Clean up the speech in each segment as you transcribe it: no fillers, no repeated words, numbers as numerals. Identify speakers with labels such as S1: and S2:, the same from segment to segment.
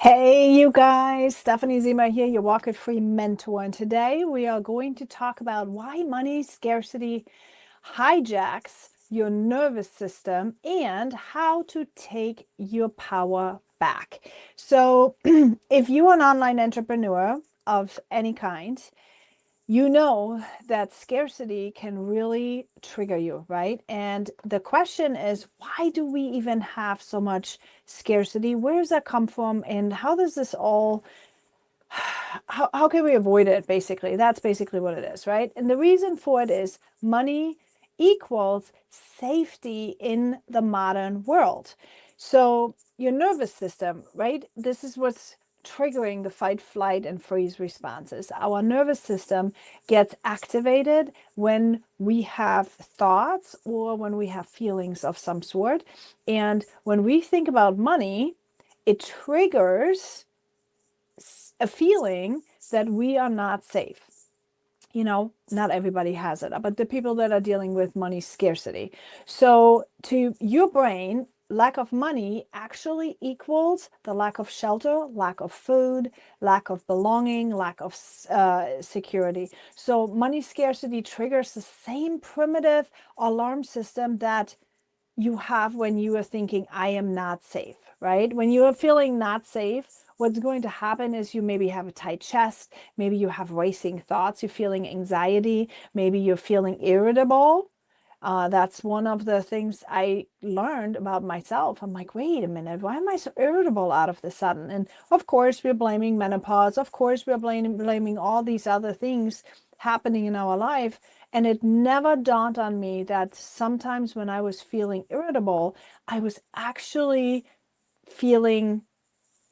S1: Hey, you guys, Stephanie Zima here, your Walk It Free mentor. And today we are going to talk about why money scarcity hijacks your nervous system and how to take your power back. So, if you're an online entrepreneur of any kind, you know that scarcity can really trigger you, right? And the question is, why do we even have so much scarcity? Where does that come from? And how does this all, how can we avoid it? Basically, that's basically what it is, right? And the reason for it is money equals safety in the modern world. So your nervous system, right? This is what's triggering the fight, flight, and freeze responses. Our nervous system gets activated when we have thoughts or when we have feelings of some sort. And when we think about money, it triggers a feeling that we are not safe. Not everybody has it, but the people that are dealing with money scarcity. So to your brain, lack of money actually equals the lack of shelter, lack of food, lack of belonging, lack of security. So money scarcity triggers the same primitive alarm system that you have when you are thinking, I am not safe, right? When you are feeling not safe, what's going to happen is you maybe have a tight chest, maybe you have racing thoughts, you're feeling anxiety, maybe you're feeling irritable. That's one of the things I learned about myself. I'm like, wait a minute, why am I so irritable out of the sudden? And of course, we're blaming menopause. Of course, we're blaming all these other things happening in our life. And it never dawned on me that sometimes when I was feeling irritable, I was actually feeling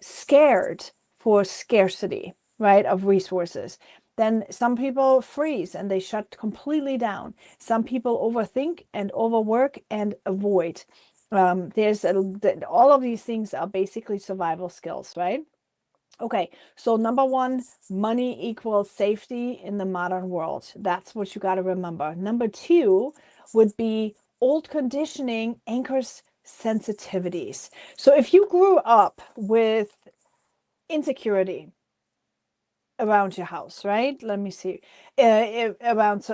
S1: scared for scarcity, right, of resources. Then some people freeze and they shut completely down. Some people overthink and overwork and avoid. All of these things are basically survival skills, right? Okay, so number one, money equals safety in the modern world. That's what you got to remember. Number two would be old conditioning anchors sensitivities. So if you grew up with insecurity around your house, right? Let me see. Around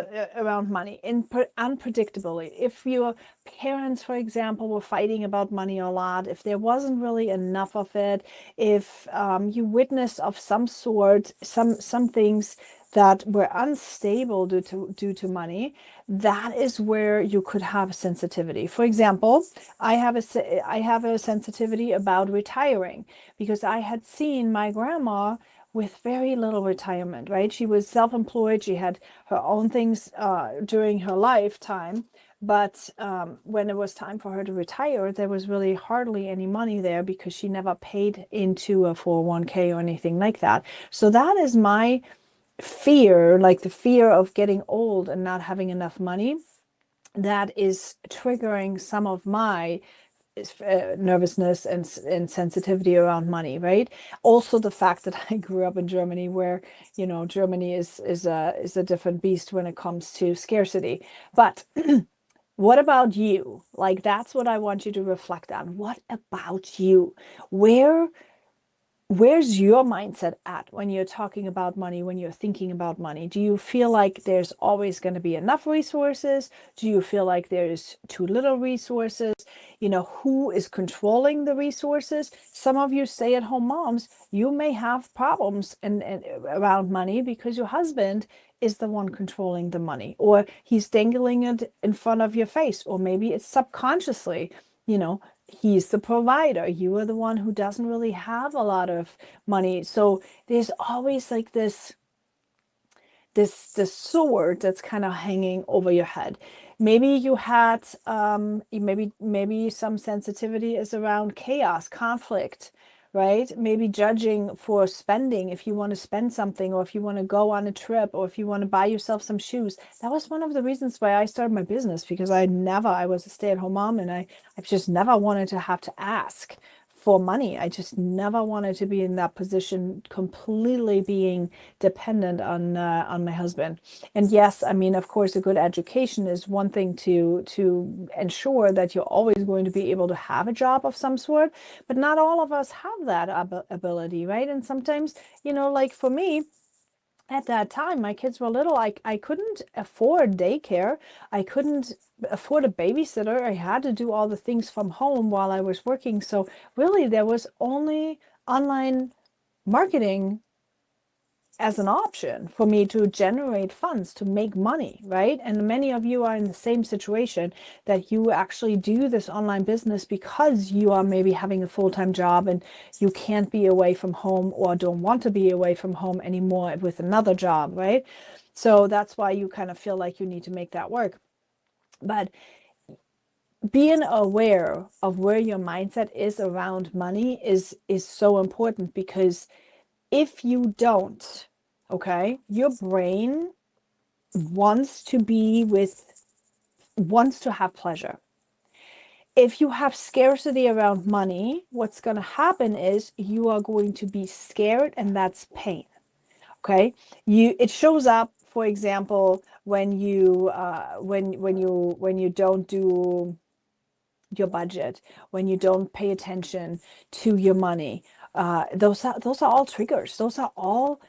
S1: money, unpredictably. If your parents, for example, were fighting about money a lot, if there wasn't really enough of it, if you witnessed of some sort, some things that were unstable due to money, that is where you could have sensitivity. For example, I have a sensitivity about retiring because I had seen my grandma with very little retirement, right? She was self-employed. She had her own things during her lifetime. But when it was time for her to retire, there was really hardly any money there because she never paid into a 401k or anything like that. So that is my fear, like the fear of getting old and not having enough money. That is triggering some of my nervousness and sensitivity around money, right? Also, the fact that I grew up in Germany, where Germany is a different beast when it comes to scarcity. But what about you? Like that's what I want you to reflect on. What about you? Where Where's your mindset at when you're talking about money, when you're thinking about money? Do you feel like there's always going to be enough resources? Do you feel like there's too little resources? Who is controlling the resources? Some of you stay-at-home moms, you may have problems and around money because your husband is the one controlling the money, or he's dangling it in front of your face, or maybe it's subconsciously, you know, he's the provider. You are the one who doesn't really have a lot of money. So there's always like this sword that's kind of hanging over your head. Maybe you had maybe some sensitivity is around chaos, conflict, right? Maybe judging for spending, if you want to spend something, or if you want to go on a trip, or if you want to buy yourself some shoes. That was one of the reasons why I started my business, because I was a stay-at-home mom, and I just never wanted to have to ask for money. I just never wanted to be in that position, completely being dependent on my husband. And yes, I mean, of course, a good education is one thing to ensure that you're always going to be able to have a job of some sort, but not all of us have that ability, right? And sometimes, like for me, at that time, my kids were little. I couldn't afford daycare. I couldn't afford a babysitter. I had to do all the things from home while I was working. So really, there was only online marketing as an option for me to generate funds, to make money, right? And many of you are in the same situation, that you actually do this online business because you are maybe having a full-time job and you can't be away from home, or don't want to be away from home anymore with another job, right? So that's why you kind of feel like you need to make that work. But being aware of where your mindset is around money is so important, because if you don't, okay, your brain wants to have pleasure. If you have scarcity around money, what's going to happen is you are going to be scared, and that's pain. Okay, it shows up, for example, when you don't do your budget, when you don't pay attention to your money. Those are all triggers. Those are all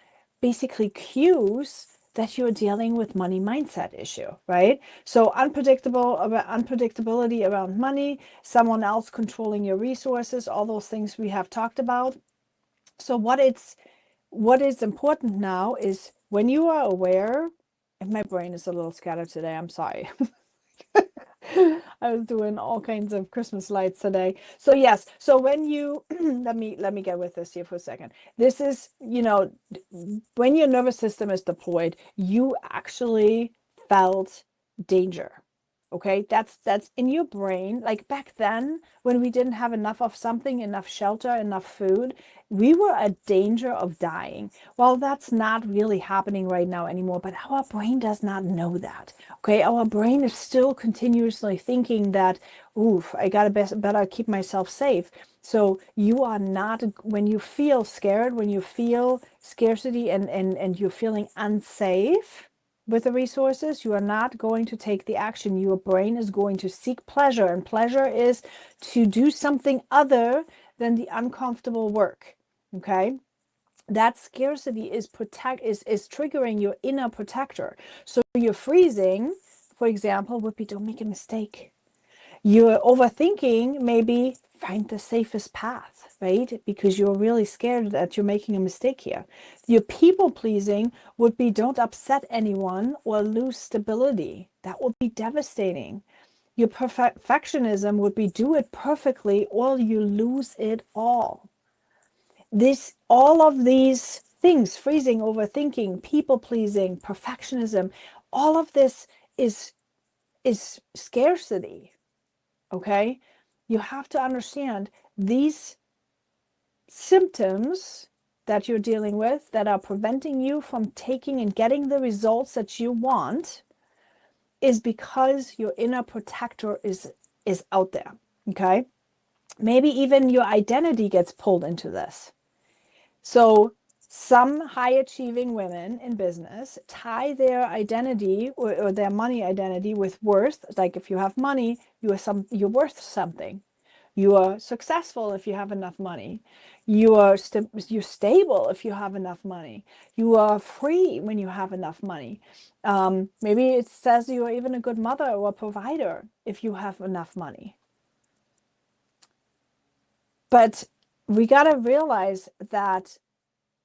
S1: basically cues that you're dealing with money mindset issue, right? So unpredictability around money, someone else controlling your resources, all those things we have talked about. So what is important now is, when you are aware, and my brain is a little scattered today, I'm sorry. I was doing all kinds of Christmas lights today. So yes, so when you let me get with this here for a second. This is, when your nervous system is deployed, you actually felt danger. Okay, that's in your brain. Like back then, when we didn't have enough of something, enough shelter, enough food, we were at danger of dying. Well, that's not really happening right now anymore, but our brain does not know that. Okay, our brain is still continuously thinking that, oof, I gotta better keep myself safe. So you are not, when you feel scared, when you feel scarcity, and you're feeling unsafe with the resources, you are not going to take the action. Your brain is going to seek pleasure, and pleasure is to do something other than the uncomfortable work. Okay, that scarcity is triggering your inner protector. So your freezing, for example, would be, don't make a mistake. Your overthinking, maybe find the safest path, right? Because you're really scared that you're making a mistake here. Your people pleasing would be, don't upset anyone or lose stability. That would be devastating. Your perfectionism would be, do it perfectly or you lose it all. All of these things, freezing, overthinking, people pleasing, perfectionism, all of this is scarcity. Okay, you have to understand these symptoms that you're dealing with that are preventing you from taking and getting the results that you want is because your inner protector is out there. Okay, maybe even your identity gets pulled into this. So some high achieving women in business tie their identity or their money identity with worth. Like if you have money, you're worth something. You are successful if you have enough money. You're stable if you have enough money. You are free when you have enough money. Maybe it says you are even a good mother or a provider if you have enough money. But we got to realize that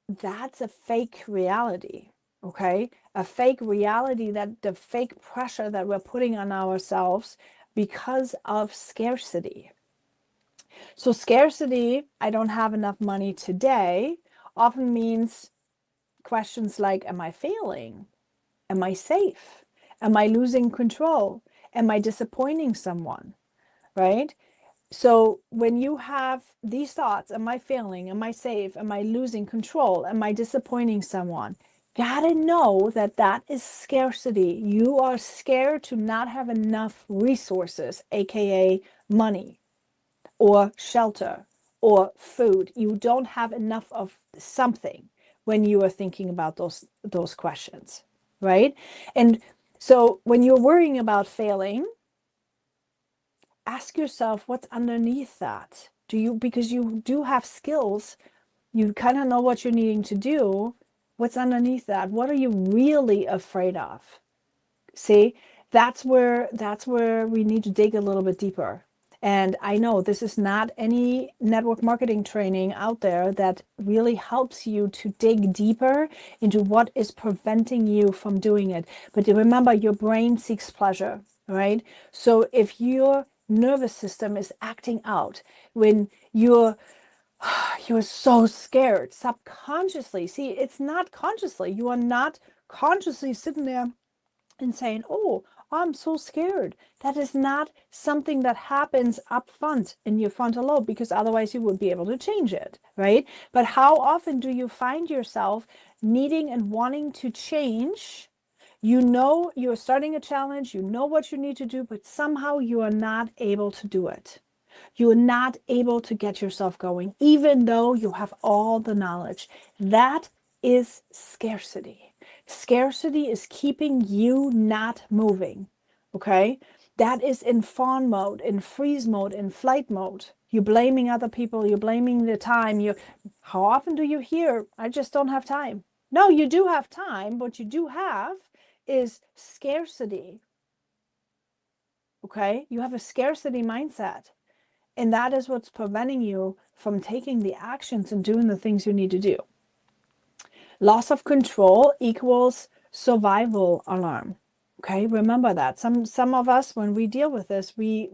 S1: that's a fake reality, okay? A fake reality, that the fake pressure that we're putting on ourselves because of scarcity. So scarcity, I don't have enough money today, often means questions like, am I failing? Am I safe? Am I losing control? Am I disappointing someone, right? So when you have these thoughts, am I failing? Am I safe? Am I losing control? Am I disappointing someone? Gotta know that that is scarcity. You are scared to not have enough resources, aka money or shelter or food. You don't have enough of something when you are thinking about those questions, right? And so when you're worrying about failing, ask yourself what's underneath that. Because you do have skills, you kind of know what you're needing to do. What's underneath that? What are you really afraid of? See, that's where we need to dig a little bit deeper. And I know this is not any network marketing training out there that really helps you to dig deeper into what is preventing you from doing it. But remember, your brain seeks pleasure, right? So if your nervous system is acting out when you're so scared subconsciously, see, it's not consciously, you are not consciously sitting there and saying, oh, I'm so scared. That is not something that happens up front in your frontal lobe, because otherwise you would be able to change it, right? But how often do you find yourself needing and wanting to change? You know you're starting a challenge, you know what you need to do, but somehow you are not able to do it. You are not able to get yourself going, even though you have all the knowledge. That is scarcity. Scarcity is keeping you not moving. Okay? That is in fawn mode, in freeze mode, in flight mode. You're blaming other people, you're blaming the time. How often do you hear, I just don't have time? No, you do have time. What you do have is scarcity. Okay? You have a scarcity mindset. And that is what's preventing you from taking the actions and doing the things you need to do. Loss of control equals survival alarm. Okay, remember that. Some of us, when we deal with this, we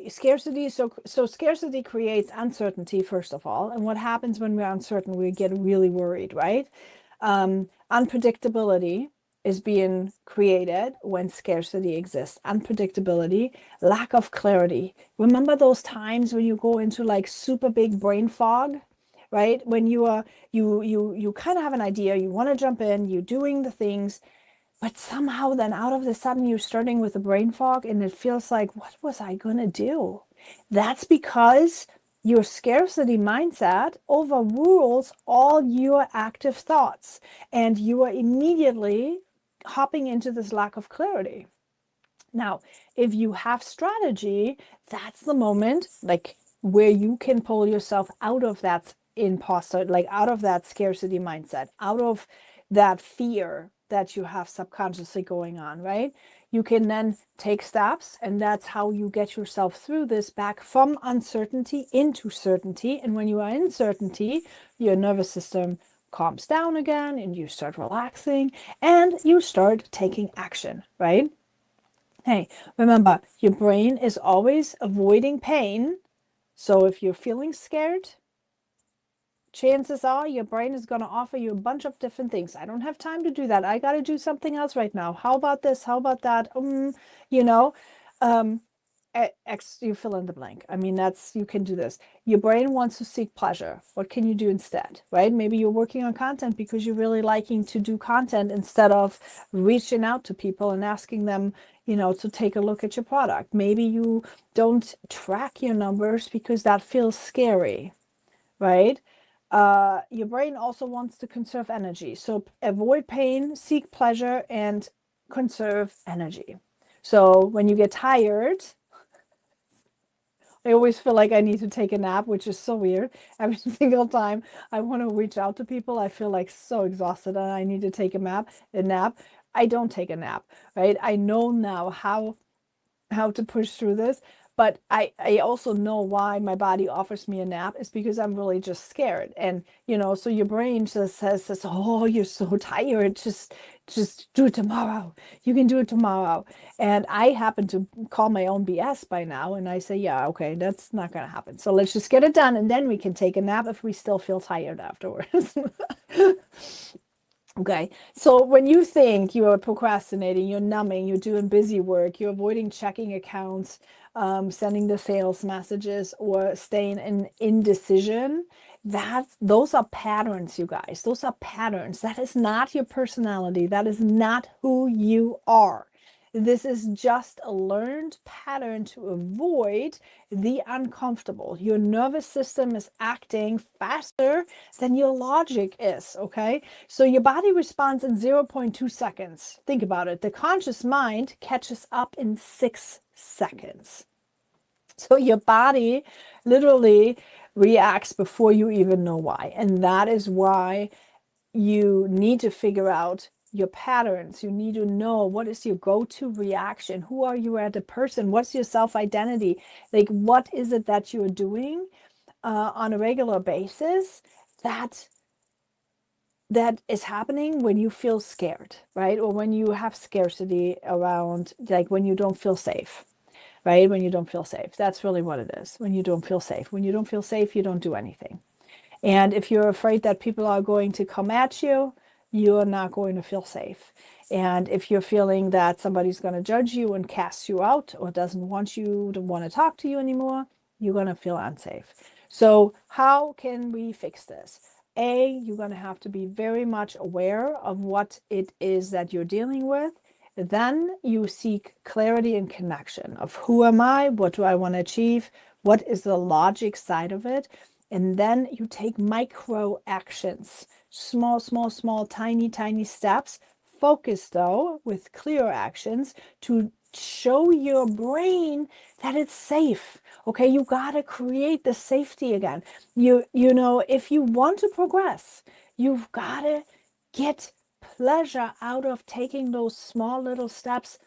S1: scarcity. So scarcity creates uncertainty, first of all. And what happens when we're uncertain? We get really worried, right? Unpredictability is being created when scarcity exists. Unpredictability, lack of clarity. Remember those times when you go into like super big brain fog, right? When you kind of have an idea, you want to jump in, you're doing the things, but somehow then out of the sudden you're starting with a brain fog and it feels like, what was I going to do? That's because your scarcity mindset overrules all your active thoughts, and you are immediately hopping into this lack of clarity. Now, if you have strategy, that's the moment like where you can pull yourself out of that imposter, like out of that scarcity mindset, out of that fear that you have subconsciously going on, right? You can then take steps, and that's how you get yourself through this, back from uncertainty into certainty. And when you are in certainty, your nervous system calms down again and you start relaxing and you start taking action, right? Hey, remember, your brain is always avoiding pain. So if you're feeling scared, chances are your brain is going to offer you a bunch of different things. I don't have time to do that. I got to do something else right now. How about this? How about that? You know, you fill in the blank. I mean, you can do this. Your brain wants to seek pleasure. What can you do instead, right? Maybe you're working on content because you're really liking to do content instead of reaching out to people and asking them, to take a look at your product. Maybe you don't track your numbers because that feels scary, right? Your brain also wants to conserve energy. So avoid pain, seek pleasure, and conserve energy. So when you get tired, I always feel like I need to take a nap, which is so weird. Every single time I want to reach out to people, I feel like so exhausted and I need to take a nap. I don't take a nap, right? I know now how to push through this, but I also know why my body offers me a nap is because I'm really just scared. And so your brain just says, oh, you're so tired, just do it tomorrow. You can do it tomorrow. And I happen to call my own BS by now, and I say, yeah, okay, that's not going to happen. So let's just get it done, and then we can take a nap if we still feel tired afterwards. Okay, so when you think you are procrastinating, you're numbing, you're doing busy work, you're avoiding checking accounts, sending the sales messages, or staying in indecision, those are patterns, you guys. Those are patterns. That is not your personality. That is not who you are. This is just a learned pattern to avoid the uncomfortable. Your nervous system is acting faster than your logic is, okay? So your body responds in 0.2 seconds. Think about it. The conscious mind catches up in 6 seconds. So your body literally reacts before you even know why. And that is why you need to figure out your patterns. You need to know what is your go-to reaction. Who are you as a person? What's your self-identity? Like, what is it that you're doing on a regular basis that is happening when you feel scared, right? Or when you have scarcity around, like when you don't feel safe, right? When you don't feel safe. That's really what it is. When you don't feel safe. When you don't feel safe, you don't do anything. And if you're afraid that people are going to come at you, you're not going to feel safe. And if you're feeling that somebody's going to judge you and cast you out or doesn't want you to want to talk to you anymore, you're going to feel unsafe. So how can we fix this? You're going to have to be very much aware of what it is that you're dealing with. Then you seek clarity and connection of who am I? What do I want to achieve? What is the logic side of it? And then you take micro actions, small, tiny steps. Focus though with clear actions to show your brain that it's safe. Okay, you gotta create the safety again. You know, if you want to progress, you've gotta get pleasure out of taking those small little steps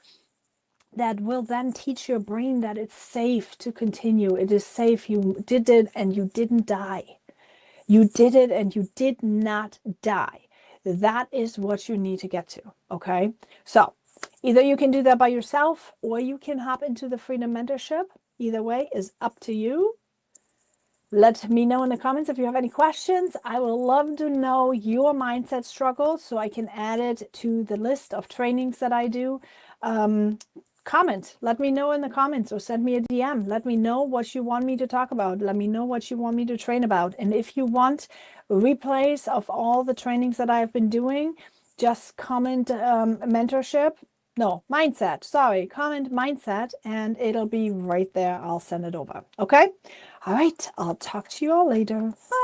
S1: that will then teach your brain that it's safe to continue. It is safe. You did it and you didn't die. You did it and you did not die. That is what you need to get to. Okay. So either you can do that by yourself or you can hop into the Freedom Mentorship. Either way is up to you. Let me know in the comments if you have any questions. I would love to know your mindset struggles so I can add it to the list of trainings that I do. Comment. Let me know in the comments or send me a DM. Let me know what you want me to talk about. Let me know what you want me to train about. And if you want replays of all the trainings that I've been doing, just comment mentorship. No, mindset. Sorry, comment mindset and it'll be right there. I'll send it over. Okay. All right. I'll talk to you all later. Bye.